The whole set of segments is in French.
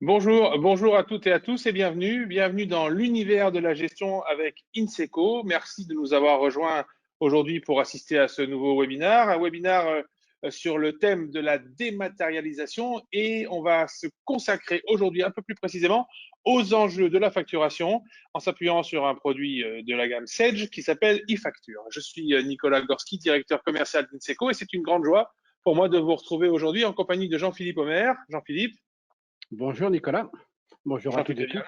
Bonjour à toutes et à tous et bienvenue dans l'univers de la gestion avec Inseco. Merci de nous avoir rejoints aujourd'hui pour assister à ce nouveau webinaire, un webinaire sur le thème de la dématérialisation et on va se consacrer aujourd'hui un peu plus précisément aux enjeux de la facturation en s'appuyant sur un produit de la gamme Sage qui s'appelle eFacture. Je suis Nicolas Gorski, directeur commercial d'Inseco et c'est une grande joie pour moi de vous retrouver aujourd'hui en compagnie de Jean-Philippe Omer. Jean-Philippe. Bonjour Nicolas, bonjour à toutes et tous.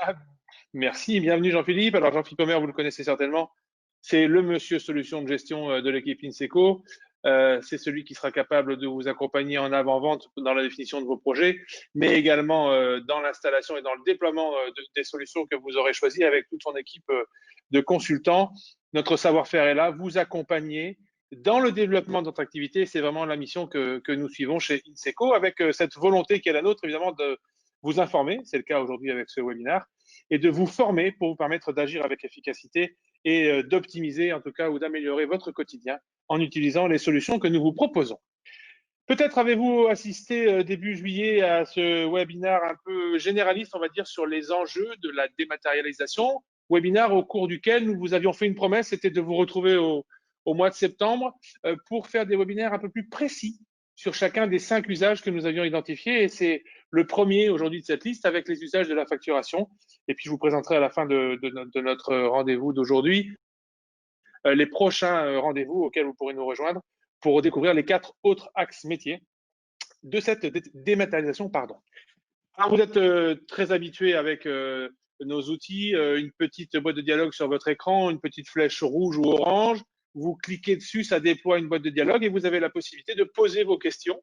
Merci, bienvenue Jean-Philippe. Alors Jean-Philippe Omer, vous le connaissez certainement, c'est le monsieur solution de gestion de l'équipe Inseco. C'est celui qui sera capable de vous accompagner en avant-vente dans la définition de vos projets, mais également dans l'installation et dans le déploiement des solutions que vous aurez choisies avec toute son équipe de consultants. Notre savoir-faire est là, vous accompagner dans le développement de notre activité. C'est vraiment la mission que nous suivons chez Inseco avec cette volonté qui est la nôtre, évidemment, de vous informer, c'est le cas aujourd'hui avec ce webinaire, et de vous former pour vous permettre d'agir avec efficacité et d'optimiser en tout cas ou d'améliorer votre quotidien en utilisant les solutions que nous vous proposons. Peut-être avez-vous assisté début juillet à ce webinaire un peu généraliste, on va dire, sur les enjeux de la dématérialisation, webinaire au cours duquel nous vous avions fait une promesse, c'était de vous retrouver au mois de septembre pour faire des webinaires un peu plus précis sur chacun des 5 usages que nous avions identifiés. Et c'est le premier aujourd'hui de cette liste avec les usages de la facturation. Et puis, je vous présenterai à la fin de notre rendez-vous d'aujourd'hui les prochains rendez-vous auxquels vous pourrez nous rejoindre pour découvrir les 4 autres axes métiers de cette dématérialisation. Alors, vous êtes très habitués avec nos outils, une petite boîte de dialogue sur votre écran, une petite flèche rouge ou orange. Vous cliquez dessus, ça déploie une boîte de dialogue et vous avez la possibilité de poser vos questions,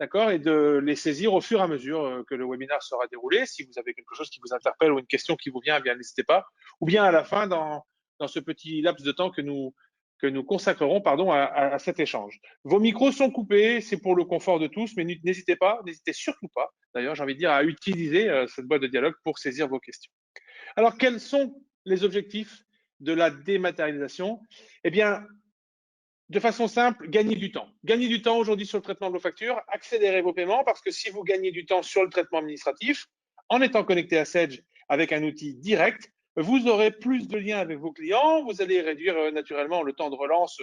d'accord, et de les saisir au fur et à mesure que le webinaire sera déroulé. Si vous avez quelque chose qui vous interpelle ou une question qui vous vient, eh bien n'hésitez pas. Ou bien à la fin, dans ce petit laps de temps que nous consacrerons à cet échange. Vos micros sont coupés, c'est pour le confort de tous, mais n'hésitez surtout pas, d'ailleurs, j'ai envie de dire, à utiliser cette boîte de dialogue pour saisir vos questions. Alors, quels sont les objectifs de la dématérialisation? Eh bien, de façon simple, gagner du temps. Gagner du temps aujourd'hui sur le traitement de vos factures, accélérer vos paiements, parce que si vous gagnez du temps sur le traitement administratif, en étant connecté à Sage avec un outil direct, vous aurez plus de liens avec vos clients, vous allez réduire naturellement le temps de relance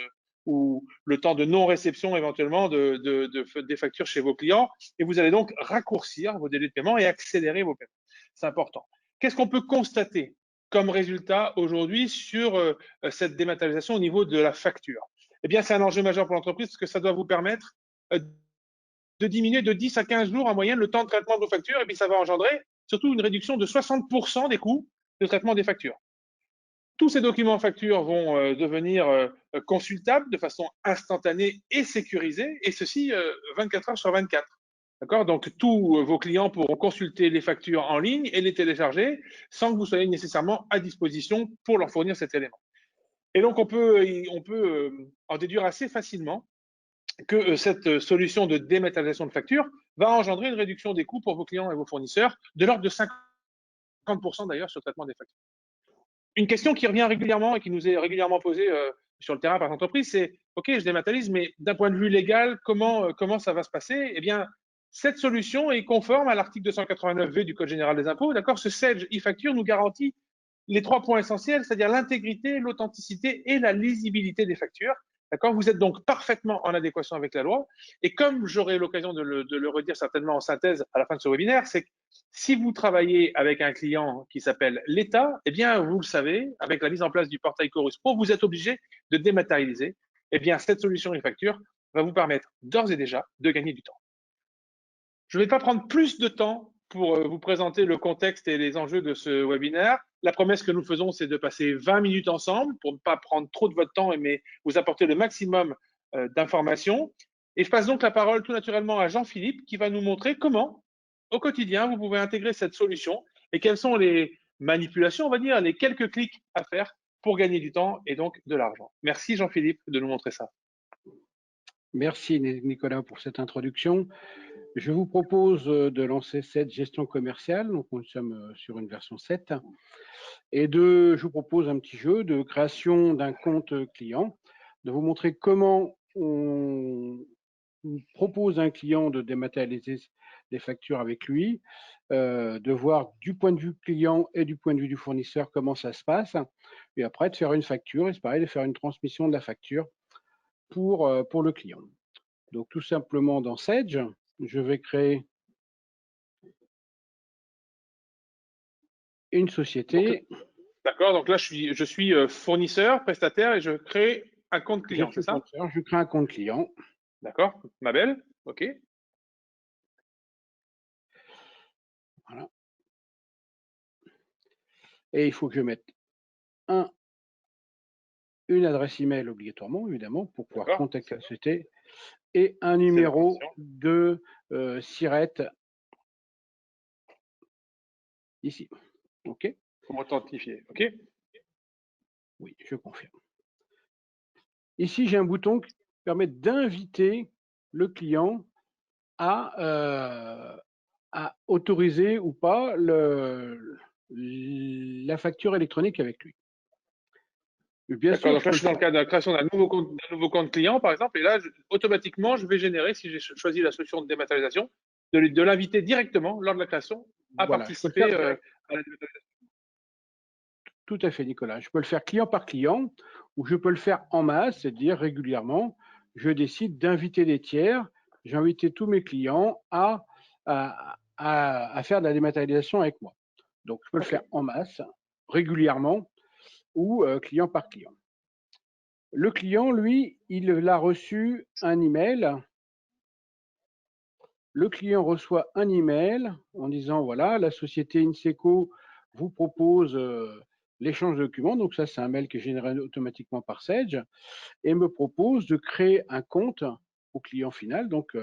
ou le temps de non-réception éventuellement des factures chez vos clients, et vous allez donc raccourcir vos délais de paiement et accélérer vos paiements. C'est important. Qu'est-ce qu'on peut constater comme résultat aujourd'hui sur cette dématérialisation au niveau de la facture? Eh bien, c'est un enjeu majeur pour l'entreprise parce que ça doit vous permettre de diminuer de 10 à 15 jours en moyenne le temps de traitement de vos factures et puis ça va engendrer surtout une réduction de 60% des coûts de traitement des factures. Tous ces documents factures vont devenir consultables de façon instantanée et sécurisée et ceci 24 heures sur 24. D'accord? Donc, tous vos clients pourront consulter les factures en ligne et les télécharger sans que vous soyez nécessairement à disposition pour leur fournir cet élément. Et donc, on peut en déduire assez facilement que cette solution de dématérialisation de facture va engendrer une réduction des coûts pour vos clients et vos fournisseurs de l'ordre de 50% d'ailleurs sur le traitement des factures. Une question qui revient régulièrement et qui nous est régulièrement posée sur le terrain par l'entreprise, c'est « Ok, je dématérialise, mais d'un point de vue légal, comment ça va se passer ?» Eh bien, cette solution est conforme à l'article 289V du Code général des impôts. D'accord, ce Sage e-facture nous garantit les 3 points essentiels, c'est-à-dire l'intégrité, l'authenticité et la lisibilité des factures. D'accord, vous êtes donc parfaitement en adéquation avec la loi. Et comme j'aurai l'occasion de le redire certainement en synthèse à la fin de ce webinaire, c'est que si vous travaillez avec un client qui s'appelle l'État, eh bien, vous le savez, avec la mise en place du portail Chorus Pro, vous êtes obligé de dématérialiser. Eh bien, cette solution e-facture va vous permettre d'ores et déjà de gagner du temps. Je ne vais pas prendre plus de temps pour vous présenter le contexte et les enjeux de ce webinaire. La promesse que nous faisons, c'est de passer 20 minutes ensemble pour ne pas prendre trop de votre temps, mais vous apporter le maximum d'informations. Et je passe donc la parole tout naturellement à Jean-Philippe qui va nous montrer comment, au quotidien, vous pouvez intégrer cette solution et quelles sont les manipulations, on va dire, les quelques clics à faire pour gagner du temps et donc de l'argent. Merci Jean-Philippe de nous montrer ça. Merci Nicolas pour cette introduction. Je vous propose de lancer cette gestion commerciale, donc nous sommes sur une version 7, et je vous propose un petit jeu de création d'un compte client, de vous montrer comment on propose à un client de dématérialiser des factures avec lui, de voir du point de vue client et du point de vue du fournisseur comment ça se passe, et après de faire une facture, et c'est pareil, de faire une transmission de la facture pour le client. Donc tout simplement dans Sage, je vais créer une société. D'accord, donc là je suis fournisseur, prestataire et je crée un compte client, c'est ça? Je crée un compte client. D'accord, ma belle, ok. Voilà. Et il faut que je mette une adresse email obligatoirement, évidemment, pour pouvoir contacter la société, et un numéro de SIRET ici. OK? Pour m'authentifier, ok? Oui, je confirme. Ici, j'ai un bouton qui permet d'inviter le client à autoriser ou pas la facture électronique avec lui. Bien sûr, donc là, je suis dans le cadre de la création d'un nouveau compte client, par exemple, et là, automatiquement, je vais générer, si j'ai choisi la solution de dématérialisation, de l'inviter directement, lors de la création, à participer à la dématérialisation. Tout à fait, Nicolas. Je peux le faire client par client, ou je peux le faire en masse, c'est-à-dire régulièrement. Je décide d'inviter des tiers. J'ai invité tous mes clients à faire de la dématérialisation avec moi. Donc, je peux le faire en masse, régulièrement, ou client par client. Le client, lui, il a reçu un email. Le client reçoit un email en disant, voilà, la société Inseco vous propose l'échange de documents. Donc ça, c'est un mail qui est généré automatiquement par Sage, et me propose de créer un compte au client final, donc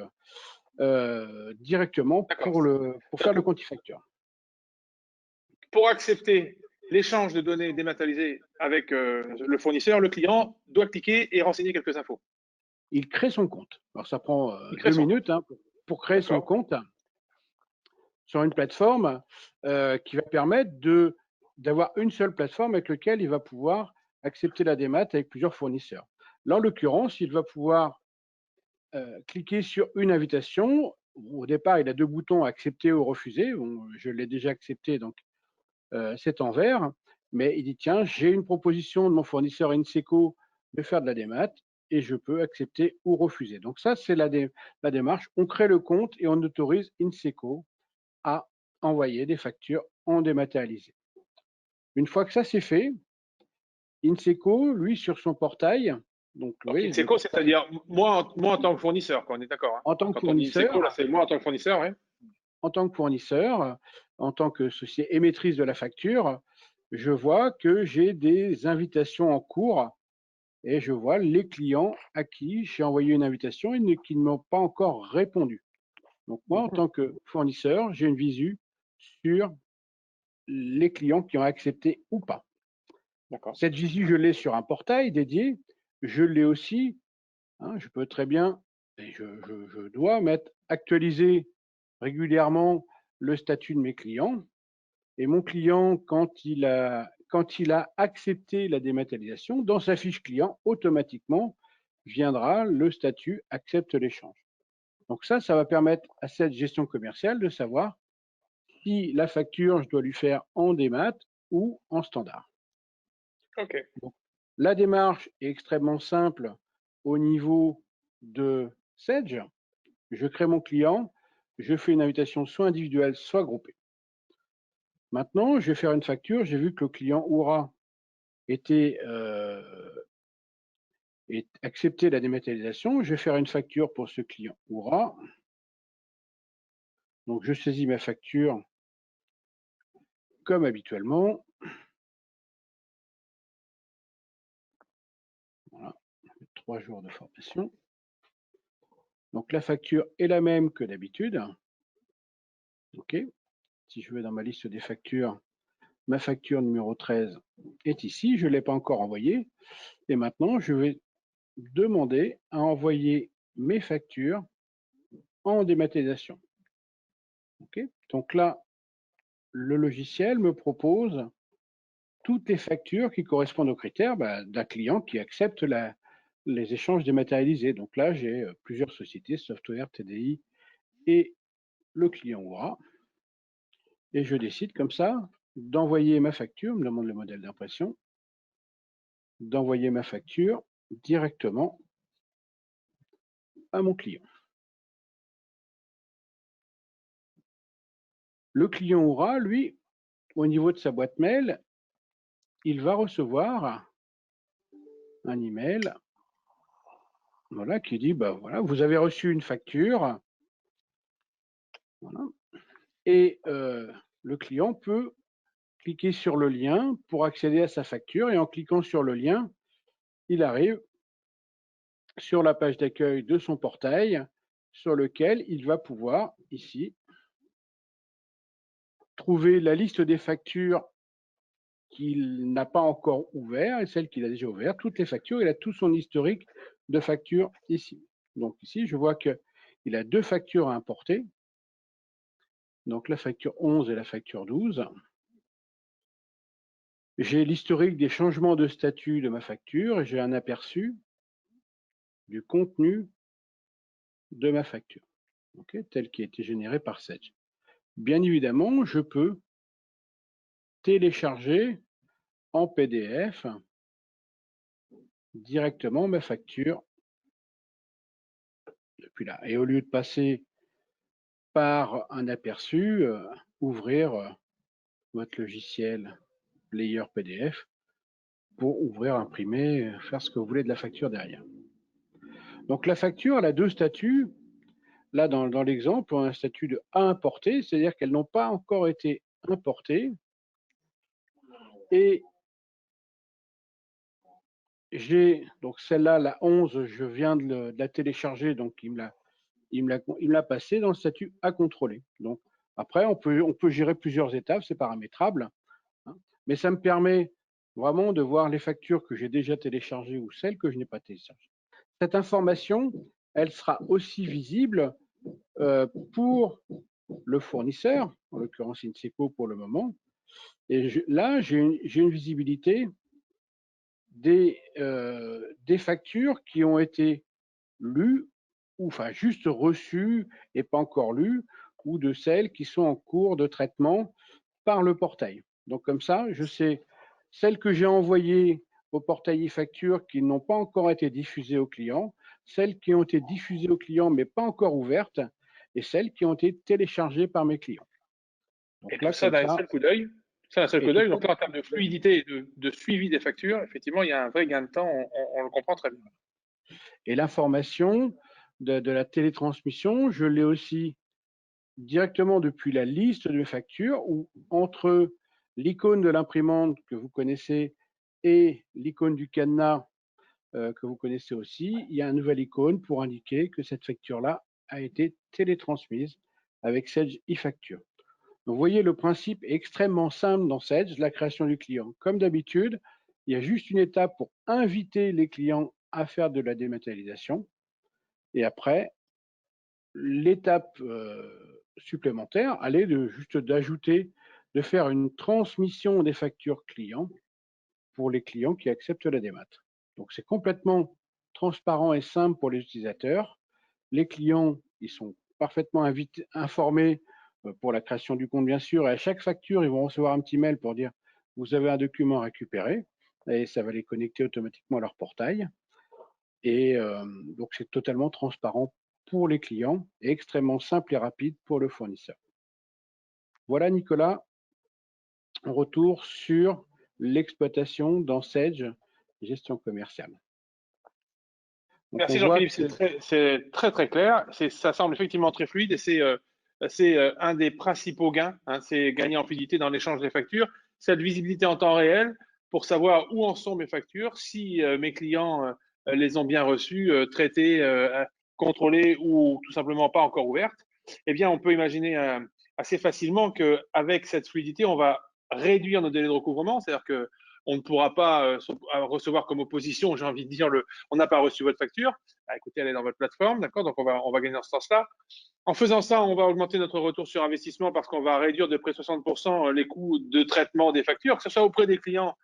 directement pour faire le compte-facture. Pour accepter l'échange de données dématérialisées avec le fournisseur, le client doit cliquer et renseigner quelques infos. Il crée son compte. Alors ça prend 2 minutes pour créer son compte sur une plateforme qui va permettre d'avoir une seule plateforme avec laquelle il va pouvoir accepter la démat avec plusieurs fournisseurs. Là, en l'occurrence, il va pouvoir cliquer sur une invitation. Au départ, il a 2 boutons, accepter ou refuser. Bon, je l'ai déjà accepté, donc c'est en vert. Mais il dit, tiens, j'ai une proposition de mon fournisseur Inseco de faire de la démat et je peux accepter ou refuser. Donc ça, c'est la démarche. On crée le compte et on autorise Inseco à envoyer des factures en dématérialisé. Une fois que ça c'est fait, Inseco, lui, sur son portail, donc oui, Inseco, c'est-à-dire moi en tant que fournisseur, on est d'accord. Hein. En tant que Quand on dit Inseco, là, c'est moi en tant que fournisseur, oui. En tant que fournisseur, en tant que société émettrice de la facture, je vois que j'ai des invitations en cours et je vois les clients à qui j'ai envoyé une invitation et qui ne m'ont pas encore répondu. Donc moi, en tant que fournisseur, j'ai une visu sur les clients qui ont accepté ou pas. Cette visu, je l'ai sur un portail dédié. Je l'ai aussi, je peux très bien, et je dois mettre actualiser régulièrement le statut de mes clients. Et mon client, quand il a accepté la dématérialisation, dans sa fiche client, automatiquement viendra le statut accepte l'échange. Donc ça va permettre à cette gestion commerciale de savoir si la facture, je dois lui faire en démat ou en standard. Donc, la démarche est extrêmement simple au niveau de Sage. Je crée mon client, je fais une invitation soit individuelle, soit groupée. Maintenant, je vais faire une facture. J'ai vu que le client aura accepté la dématérialisation. Je vais faire une facture pour ce client aura. Donc, je saisis ma facture comme habituellement. Voilà, 3 jours de formation. Donc, la facture est la même que d'habitude. OK. Si je vais dans ma liste des factures, ma facture numéro 13 est ici. Je ne l'ai pas encore envoyée. Et maintenant, je vais demander à envoyer mes factures en dématérialisation. OK. Donc là, le logiciel me propose toutes les factures qui correspondent aux critères d'un client qui accepte les échanges dématérialisés. Donc là, j'ai plusieurs sociétés, Software, TDI et le client aura, et je décide comme ça d'envoyer ma facture, me demande le modèle d'impression, d'envoyer ma facture directement à mon client. Le client aura, lui, au niveau de sa boîte mail, il va recevoir un email, voilà, qui dit, bah voilà, vous avez reçu une facture, voilà, et le client peut cliquer sur le lien pour accéder à sa facture, et en cliquant sur le lien, il arrive sur la page d'accueil de son portail, sur lequel il va pouvoir, ici, trouver la liste des factures qu'il n'a pas encore ouvertes et celles qu'il a déjà ouvertes, toutes les factures. Il a tout son historique de factures ici. Donc ici, je vois qu'il a 2 factures à importer, donc la facture 11 et la facture 12. J'ai l'historique des changements de statut de ma facture et j'ai un aperçu du contenu de ma facture, okay, tel qui a été généré par Sage. Bien évidemment, je peux télécharger en PDF directement ma facture depuis là. Et au lieu de passer par un aperçu, ouvrir votre logiciel Player PDF pour ouvrir, imprimer, faire ce que vous voulez de la facture derrière. Donc la facture, elle a 2 statuts. Là, dans l'exemple, on a un statut de à importer, c'est-à-dire qu'elles n'ont pas encore été importées. Et j'ai, donc celle-là, la 11, je viens de la télécharger, donc il me l'a passé dans le statut à contrôler. Donc après, on peut gérer plusieurs étapes, c'est paramétrable, hein, mais ça me permet vraiment de voir les factures que j'ai déjà téléchargées ou celles que je n'ai pas téléchargées. Cette information, elle sera aussi visible pour le fournisseur, en l'occurrence Inseco pour le moment. Et là, j'ai une visibilité des factures qui ont été lues, ou enfin juste reçues et pas encore lues, ou de celles qui sont en cours de traitement par le portail. Donc comme ça, je sais celles que j'ai envoyées au portail e-facture qui n'ont pas encore été diffusées aux clients, celles qui ont été diffusées aux clients mais pas encore ouvertes, et celles qui ont été téléchargées par mes clients. Donc et là, tout ça d'un seul coup d'œil. Ça, d'un seul coup d'œil. Donc là, en termes de fluidité et de suivi des factures, effectivement, il y a un vrai gain de temps. On le comprend très bien. Et l'information de la télétransmission, je l'ai aussi directement depuis la liste de mes factures, où entre l'icône de l'imprimante que vous connaissez et l'icône du cadenas que vous connaissez aussi, il y a une nouvelle icône pour indiquer que cette facture-là a été télétransmise avec Sage e-facture. Vous voyez, le principe est extrêmement simple dans Sage, la création du client. Comme d'habitude, il y a juste une étape pour inviter les clients à faire de la dématérialisation. Et après, l'étape supplémentaire, elle est juste d'ajouter, de faire une transmission des factures clients pour les clients qui acceptent la démat. Donc c'est complètement transparent et simple pour les utilisateurs. Les clients, ils sont parfaitement informés pour la création du compte, bien sûr, et à chaque facture, ils vont recevoir un petit mail pour dire vous avez un document à récupérer, et ça va les connecter automatiquement à leur portail. Et donc c'est totalement transparent pour les clients et extrêmement simple et rapide pour le fournisseur. Voilà, Nicolas, en retour sur l'exploitation dans Sage, gestion commerciale. Donc merci Jean-Philippe, c'est très clair. Ça semble effectivement très fluide et c'est un des principaux gains, hein, c'est gagner en fluidité dans l'échange des factures, cette visibilité en temps réel pour savoir où en sont mes factures, si mes clients les ont bien reçues, traitées, contrôlées ou tout simplement pas encore ouvertes. Eh bien, on peut imaginer assez facilement qu'avec cette fluidité, on va réduire nos délais de recouvrement, c'est-à-dire que on ne pourra pas recevoir comme opposition, j'ai envie de dire, on n'a pas reçu votre facture. Ah, écoutez, elle est dans votre plateforme, d'accord? Donc, on va gagner dans ce sens-là. En faisant ça, on va augmenter notre retour sur investissement parce qu'on va réduire de près de 60% les coûts de traitement des factures, que ce soit auprès des clients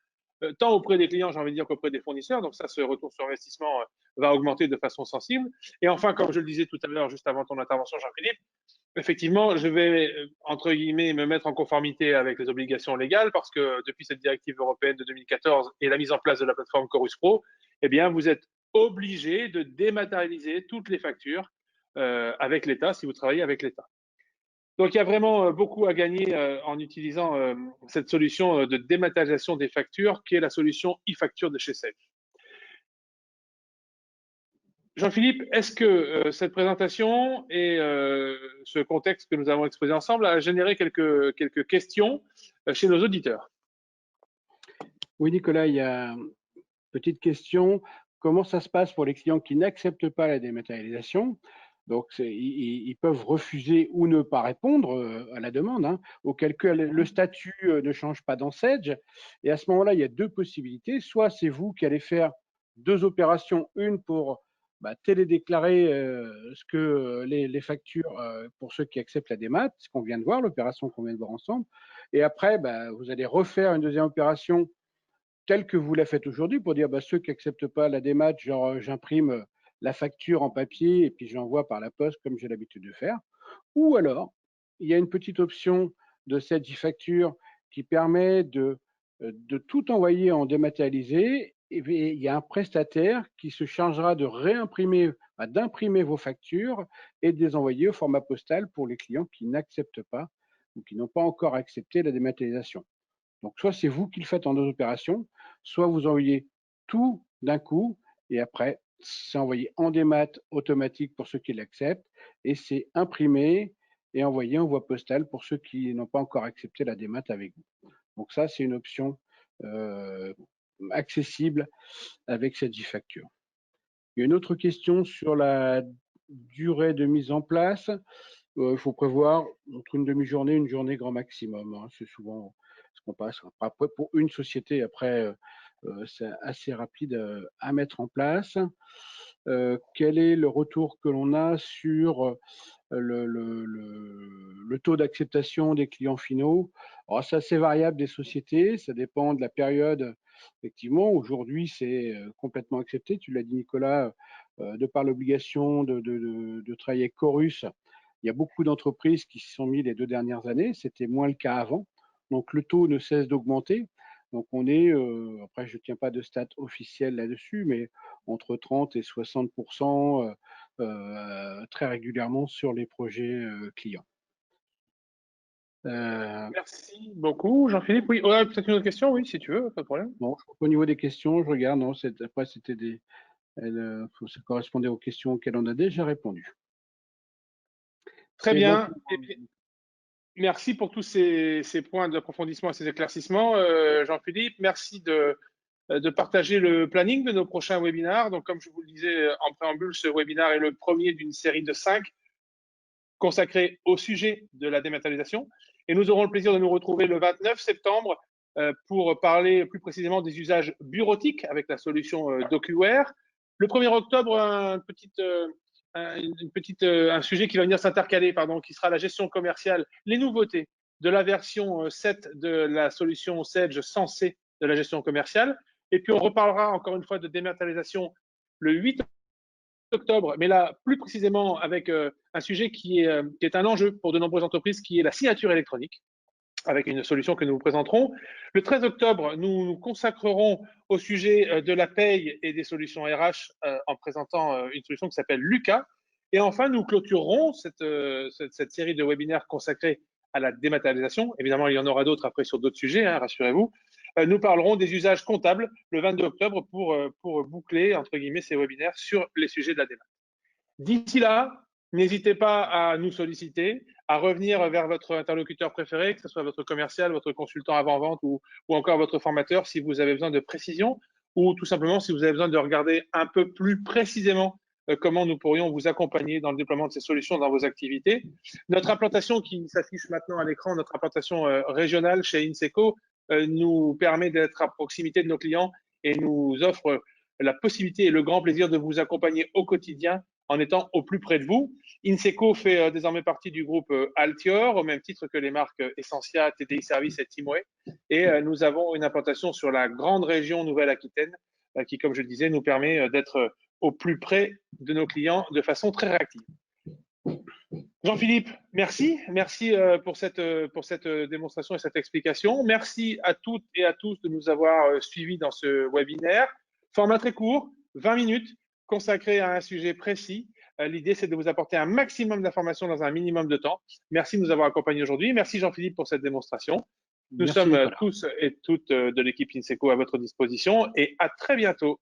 tant auprès des clients, j'ai envie de dire, qu'auprès des fournisseurs. Donc ça, ce retour sur investissement va augmenter de façon sensible. Et enfin, comme je le disais tout à l'heure, juste avant ton intervention, Jean-Philippe, effectivement, je vais, entre guillemets, me mettre en conformité avec les obligations légales parce que depuis cette directive européenne de 2014 et la mise en place de la plateforme Chorus Pro, eh bien, vous êtes obligé de dématérialiser toutes les factures avec l'État si vous travaillez avec l'État. Donc, il y a vraiment beaucoup à gagner en utilisant cette solution de dématérialisation des factures qui est la solution e-facture de chez Sage. Jean-Philippe, est-ce que cette présentation et ce contexte que nous avons exposé ensemble a généré quelques questions chez nos auditeurs? Oui, Nicolas, il y a une petite question. Comment ça se passe pour les clients qui n'acceptent pas la dématérialisation? Donc, ils peuvent refuser ou ne pas répondre à la demande, hein, auquel cas le statut ne change pas dans Sage. Et à ce moment-là, il y a deux possibilités. Soit c'est vous qui allez faire deux opérations, une pour télédéclarer ce que les factures pour ceux qui acceptent la démat, ce qu'on vient de voir, l'opération qu'on vient de voir ensemble. Et après, vous allez refaire une deuxième opération telle que vous la faites aujourd'hui pour dire ceux qui n'acceptent pas la démat, genre j'imprime la facture en papier et puis j'envoie par la poste comme j'ai l'habitude de faire. Ou alors, il y a une petite option de cette e-facture qui permet de tout envoyer en dématérialisé. Et il y a un prestataire qui se chargera de réimprimer, d'imprimer vos factures et de les envoyer au format postal pour les clients qui n'acceptent pas ou qui n'ont pas encore accepté la dématérialisation. Donc, soit c'est vous qui le faites en deux opérations, soit vous envoyez tout d'un coup et après, c'est envoyé en démat automatique pour ceux qui l'acceptent et c'est imprimé et envoyé en voie postale pour ceux qui n'ont pas encore accepté la démat avec vous. Donc ça, c'est une option accessible avec cette e-facture. Il y a une autre question sur la durée de mise en place. Il faut prévoir entre une demi-journée et une journée grand maximum, hein. C'est souvent ce qu'on passe. Après, pour une société, après, c'est assez rapide à mettre en place. Quel est le retour que l'on a sur le taux d'acceptation des clients finaux? Alors, c'est assez variable des sociétés, ça dépend de la période. Effectivement, aujourd'hui, c'est complètement accepté. Tu l'as dit, Nicolas, de par l'obligation de travailler avec Chorus. Il y a beaucoup d'entreprises qui s'y sont mis les 2 dernières années. C'était moins le cas avant. Donc, le taux ne cesse d'augmenter. Donc, on est, après, je ne tiens pas de stats officielles là-dessus, mais entre 30 et 60% très régulièrement sur les projets clients. Merci beaucoup, Jean-Philippe. Oui, peut-être une autre question, oui, si tu veux, pas de problème. Bon, au niveau des questions, je regarde. Non, après, c'était ça correspondait aux questions auxquelles on a déjà répondu. Très bien. Merci pour tous ces points d'approfondissement et ces éclaircissements, Jean-Philippe. Merci de partager le planning de nos prochains webinaires. Donc, comme je vous le disais en préambule, ce webinaire est le premier d'une série de 5 consacrés au sujet de la dématérialisation. Et nous aurons le plaisir de nous retrouver le 29 septembre pour parler plus précisément des usages bureautiques avec la solution DocuWare. Le 1er octobre, un sujet qui va venir s'intercaler, qui sera la gestion commerciale, les nouveautés de la version 7 de la solution Sage Sensé de la gestion commerciale. Et puis, on reparlera encore une fois de dématérialisation le 8 octobre, mais là, plus précisément avec un sujet qui est un enjeu pour de nombreuses entreprises, qui est la signature électronique, avec une solution que nous vous présenterons. Le 13 octobre, nous nous consacrerons au sujet de la paye et des solutions RH en présentant une solution qui s'appelle Lucas. Et enfin, nous clôturerons cette série de webinaires consacrés à la dématérialisation. Évidemment, il y en aura d'autres après sur d'autres sujets, hein, rassurez-vous. Nous parlerons des usages comptables le 22 octobre pour boucler, entre guillemets, ces webinaires sur les sujets de la démat. D'ici là, n'hésitez pas à nous solliciter, à revenir vers votre interlocuteur préféré, que ce soit votre commercial, votre consultant avant-vente ou encore votre formateur si vous avez besoin de précision ou tout simplement si vous avez besoin de regarder un peu plus précisément comment nous pourrions vous accompagner dans le déploiement de ces solutions dans vos activités. Notre implantation qui s'affiche maintenant à l'écran, notre implantation régionale chez Inseco, nous permet d'être à proximité de nos clients et nous offre la possibilité et le grand plaisir de vous accompagner au quotidien en étant au plus près de vous. Inseco fait désormais partie du groupe Altior, au même titre que les marques Essentia, TDI Service et Timway. Et nous avons une implantation sur la grande région Nouvelle-Aquitaine qui, comme je le disais, nous permet d'être au plus près de nos clients de façon très réactive. Jean-Philippe, merci. Merci pour cette démonstration et cette explication. Merci à toutes et à tous de nous avoir suivis dans ce webinaire. Format très court, 20 minutes, consacré à un sujet précis. L'idée, c'est de vous apporter un maximum d'informations dans un minimum de temps. Merci de nous avoir accompagnés aujourd'hui. Merci Jean-Philippe pour cette démonstration. Nous sommes tous et toutes de l'équipe INSECO à votre disposition et à très bientôt.